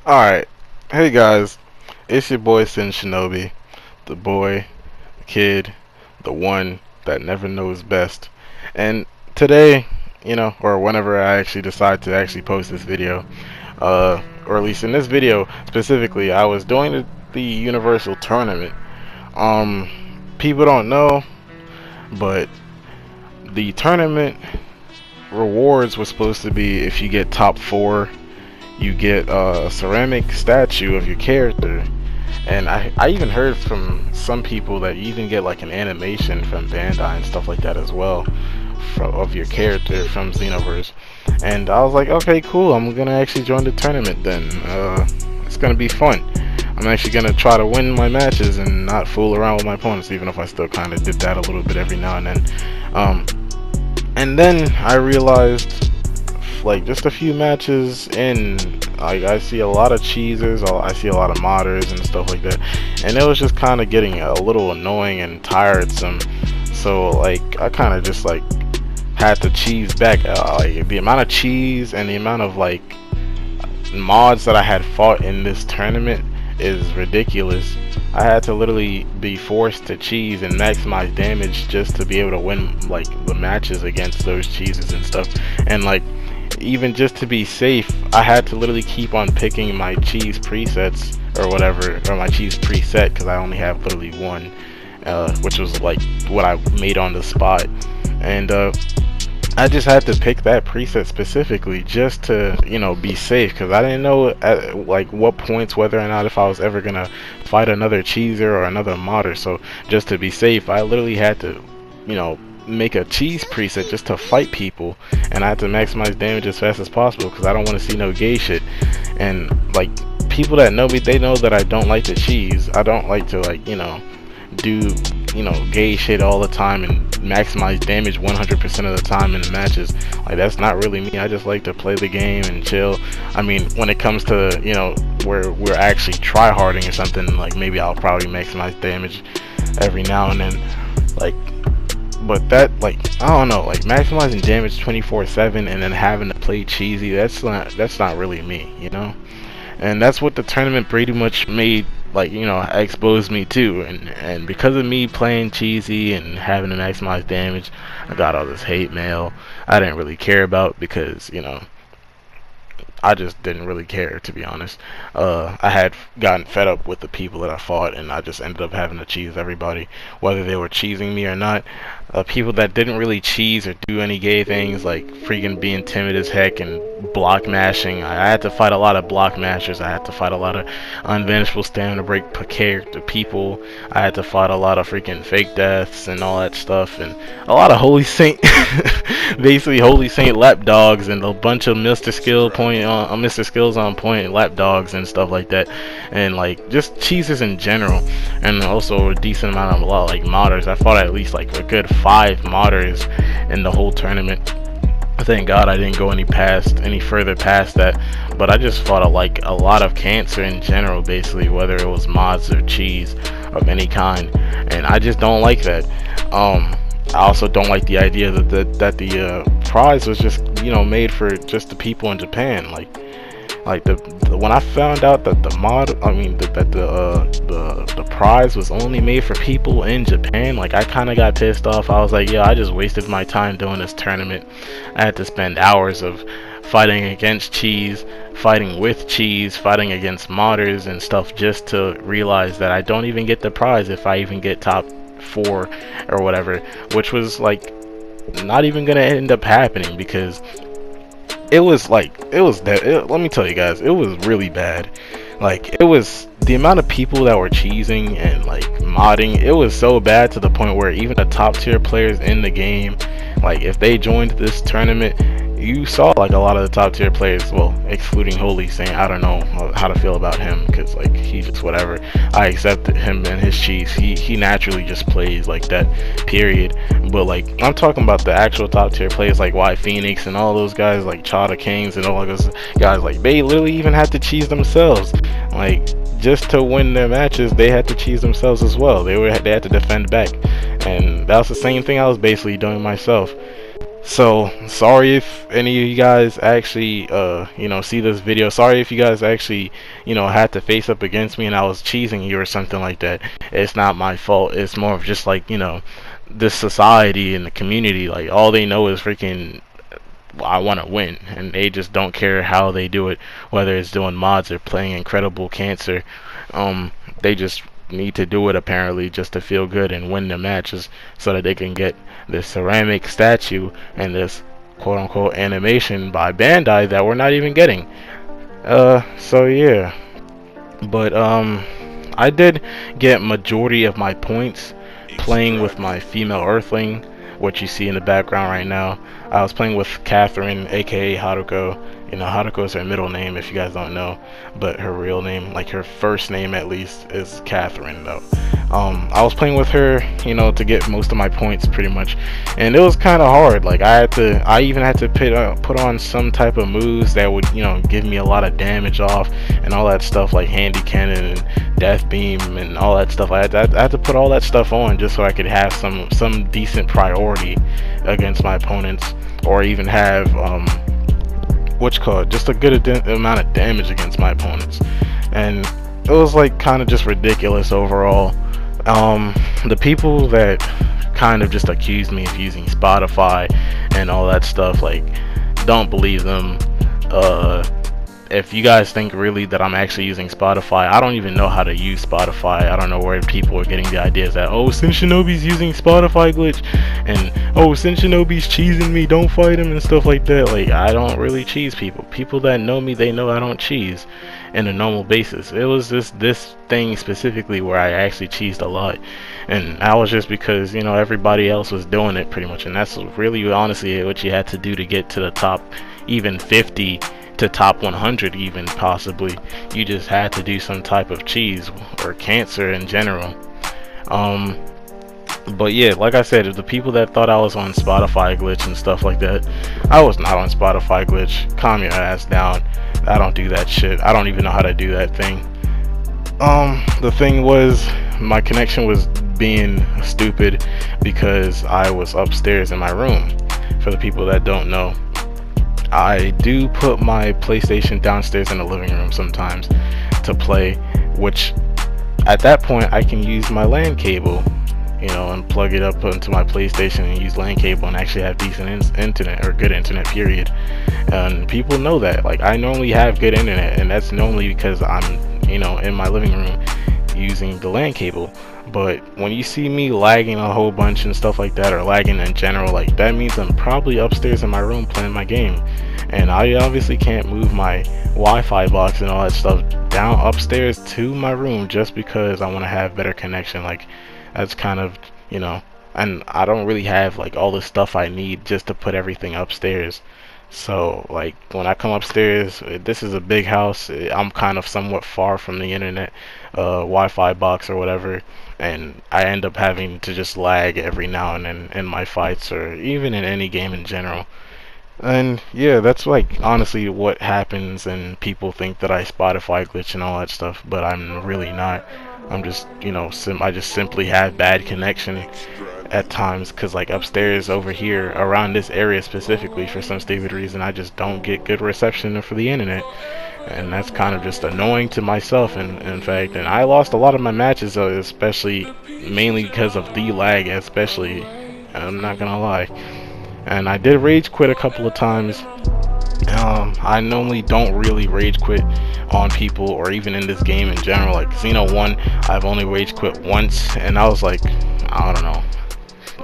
Alright, hey guys, it's your boy Sin Shinobi, the boy, the kid, the one that never knows best. And today, or whenever I actually decide to actually post this video, or at least in this video specifically, I was doing the Universal Tournament. People don't know, but the tournament rewards was supposed to be if you get top 4 you get a ceramic statue of your character. And I even heard from some people that you even get like an animation from Bandai and stuff like that as well of your character from Xenoverse. And I was like, okay, cool, I'm gonna actually join the tournament then. It's gonna be fun. I'm actually gonna try to win my matches and not fool around with my opponents, even if I still kind of did that a little bit every now and then. And then I realized, like, just a few matches in, like, I see a lot of cheesers, I see a lot of modders and stuff like that, and it was just kind of getting a little annoying and tiresome. So like I kind of just like had to cheese back. Like, the amount of cheese and the amount of like mods that I had fought in this tournament is ridiculous. I had to literally be forced to cheese and maximize damage just to be able to win like the matches against those cheeses and stuff. And like, even just to be safe, I had to literally keep on picking my cheese presets or whatever, or my cheese preset, because I only have literally one, which was like what I made on the spot. And I just had to pick that preset specifically just to, be safe, because I didn't know at like what points whether or not if I was ever gonna fight another cheeser or another modder. So just to be safe, I literally had to, make a cheese preset just to fight people, and I had to maximize damage as fast as possible because I don't want to see no gay shit. And like, people that know me, they know that I don't like to cheese. I don't like to, like, do gay shit all the time and maximize damage 100% of the time in the matches. Like, that's not really me. I just like to play the game and chill. I mean, when it comes to, where we're actually try-harding or something, like, maybe I'll probably maximize damage every now and then, like. But that, like, I don't know, like, maximizing damage 24/7 and then having to play cheesy, that's not really me, And that's what the tournament pretty much made, like, exposed me to. And because of me playing cheesy and having to maximize damage, I got all this hate mail I didn't really care about, because, I just didn't really care, to be honest. I had gotten fed up with the people that I fought, and I just ended up having to cheese everybody, whether they were cheesing me or not. People that didn't really cheese or do any gay things, like freaking being timid as heck and block mashing. I had to fight a lot of block mashers. I had to fight a lot of unvanishable stamina break character people. I had to fight a lot of freaking fake deaths and all that stuff, and a lot of Holy Saint, basically Holy Saint lapdogs, and a bunch of Mr. Skills on point lapdogs and stuff like that, and like just cheesers in general. And also a decent amount of a lot of like modders. I fought at least like a good 5 modders in the whole tournament. Thank God I didn't go any further past that, but I just fought a lot of cancer in general, basically, whether it was mods or cheese of any kind, and I just don't like that. I also don't like the idea that the prize was just made for just the people in Japan. Like when I found out that the prize was only made for people in Japan, like, I kind of got pissed off. I was like, yeah, I just wasted my time doing this tournament. I had to spend hours of fighting against cheese, fighting with cheese, fighting against modders and stuff, just to realize that I don't even get the prize if I even get top 4 or whatever, which was like not even gonna end up happening, because let me tell you guys, it was really bad. Like, it was the amount of people that were cheesing and like modding, it was so bad to the point where even the top tier players in the game, like, if they joined this tournament, you saw like a lot of the top tier players, well, excluding Holy Saint. I don't know how to feel about him, because like, he's just whatever. I accept him and his cheese. He naturally just plays like that, period. But like, I'm talking about the actual top tier players like Y Phoenix and all those guys, like Chada Kings and all those guys. Like, they literally even had to cheese themselves. Like, just to win their matches, they had to cheese themselves as well. They had to defend back, and that was the same thing I was basically doing myself. So sorry if any of you guys actually see this video. Sorry if you guys actually had to face up against me and I was cheesing you or something like that. It's not my fault. It's more of just like this society and the community, like all they know is freaking I want to win, and they just don't care how they do it, whether it's doing mods or playing Incredible Cancer. They just need to do it apparently just to feel good and win the matches so that they can get this ceramic statue and this quote unquote animation by Bandai that we're not even getting. So yeah. But I did get majority of my points playing with my female Earthling, which you see in the background right now. I was playing with Catherine, aka Haruko. Haruko is her middle name if you guys don't know, but her real name, like her first name at least, is Catherine though. I was playing with her, to get most of my points pretty much, and it was kind of hard. Like I even had to put on some type of moves that would, give me a lot of damage off and all that stuff, like Handy Cannon and Death Beam and all that stuff. I had to put all that stuff on just so I could have some decent priority against my opponents, or even have just a good amount of damage against my opponents. And it was like kind of just ridiculous overall. The people that kind of just accused me of using Spotify and all that stuff, like, don't believe them. If you guys think really that I'm actually using Spotify, I don't even know how to use Spotify. I don't know where people are getting the ideas that, oh, Sin Shinobi's using Spotify glitch, and oh, Sin Shinobi's cheesing me, don't fight him, and stuff like that. Like, I don't really cheese people. People that know me, they know I don't cheese in a normal basis. It was just this thing specifically where I actually cheesed a lot, and that was just because everybody else was doing it pretty much, and that's really honestly what you had to do to get to the top even 50 to top 100 even possibly. You just had to do some type of cheese or cancer in general. But yeah, like I said, the people that thought I was on Spotify glitch and stuff like that, I was not on Spotify glitch. Calm your ass down. I don't do that shit. I don't even know how to do that thing. The thing was, my connection was being stupid because I was upstairs in my room. For the people that don't know, I do put my PlayStation downstairs in the living room sometimes to play, which at that point I can use my LAN cable, and plug it up into my PlayStation and use LAN cable and actually have decent internet, or good internet period. And people know that, like, I normally have good internet, and that's normally because I'm in my living room using the LAN cable. But when you see me lagging a whole bunch and stuff like that, or lagging in general, like, that means I'm probably upstairs in my room playing my game, and I obviously can't move my Wi-Fi box and all that stuff down upstairs to my room just because I want to have better connection. Like, that's kind of, and I don't really have like all the stuff I need just to put everything upstairs. So like when I come upstairs, this is a big house, I'm kind of somewhat far from the internet Wi-Fi box or whatever, and I end up having to just lag every now and then in my fights, or even in any game in general. And yeah, that's like honestly what happens, and people think that I Spotify glitch and all that stuff, but I'm really not. I'm just, I just simply have bad connection at times, because like upstairs over here around this area specifically, for some stupid reason, I just don't get good reception for the internet, and that's kind of just annoying to myself. And in fact, and I lost a lot of my matches, especially mainly because of the lag, especially, I'm not gonna lie. And I did rage quit a couple of times. I normally don't really rage quit on people, or even in this game in general. Like Xeno 1, I've only rage quit once, and I was like, I don't know,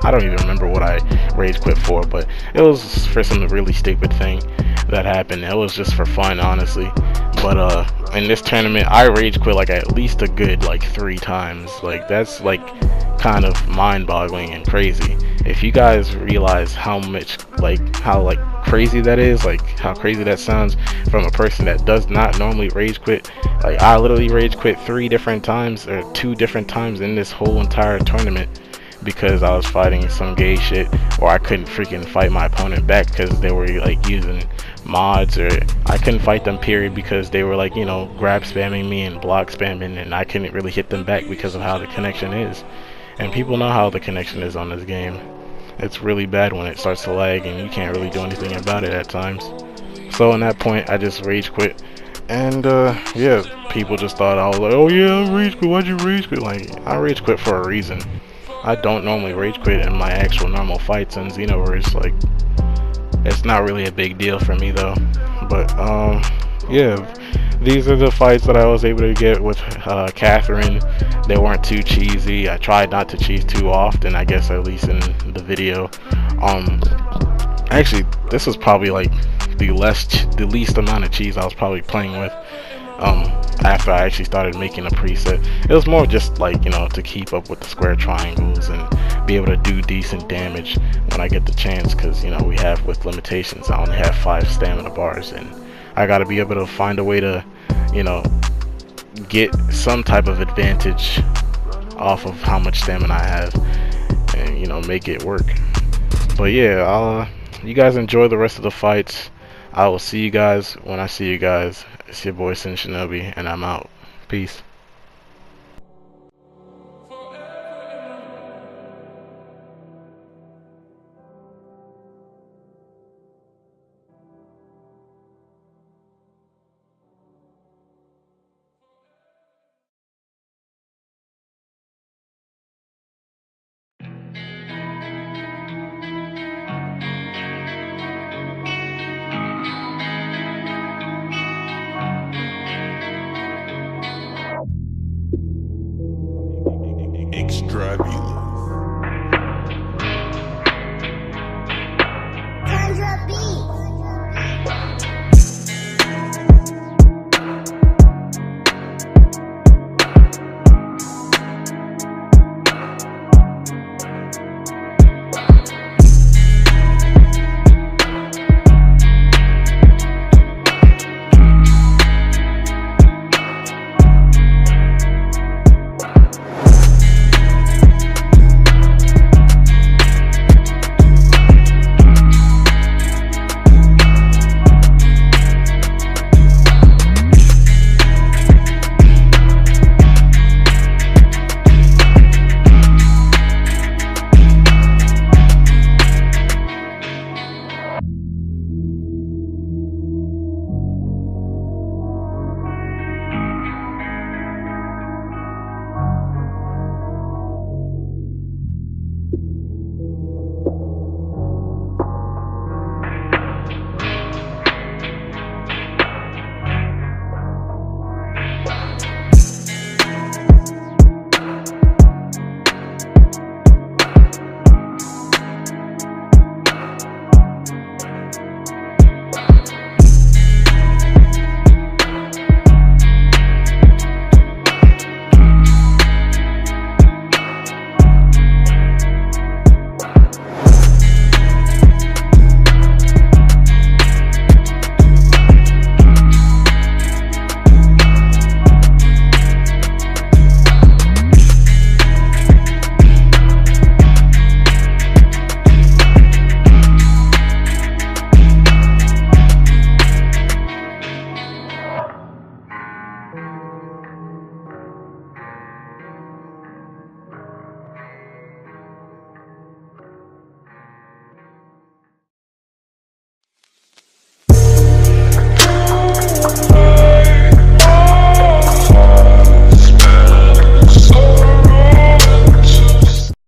I don't even remember what I rage quit for, but it was for some really stupid thing that happened. It was just for fun, honestly. But in this tournament, I rage quit like at least a good like 3 times. Like, that's like kind of mind-boggling and crazy. If you guys realize how much, like, how like crazy that is, like how crazy that sounds from a person that does not normally rage quit. Like, I literally rage quit 3 different times, or 2 different times in this whole entire tournament, because I was fighting some gay shit, or I couldn't freaking fight my opponent back because they were like using mods, or I couldn't fight them period because they were like, grab spamming me and block spamming, and I couldn't really hit them back because of how the connection is. And people know how the connection is on this game. It's really bad when it starts to lag and you can't really do anything about it at times. So in that point, I just rage quit. And yeah, people just thought I was like, oh yeah, rage quit. Why'd you rage quit? Like, I rage quit for a reason. I don't normally rage quit in my actual normal fights in Xenoverse. Like, it's not really a big deal for me though. But yeah, these are the fights that I was able to get with Catherine. They weren't too cheesy. I tried not to cheese too often, I guess, at least in the video. Actually, this was probably like the least amount of cheese I was probably playing with. After I actually started making a preset, it was more just like, you know, to keep up with the square triangles and be able to do decent damage when I get the chance, because, you know, we have with limitations. I only have 5 stamina bars, and I gotta be able to find a way to, you know, get some type of advantage off of how much stamina I have, and, you know, make it work. But yeah, you guys enjoy the rest of the fights. I will see you guys when I see you guys. It's your boy Sin Shinobi, and I'm out. Peace.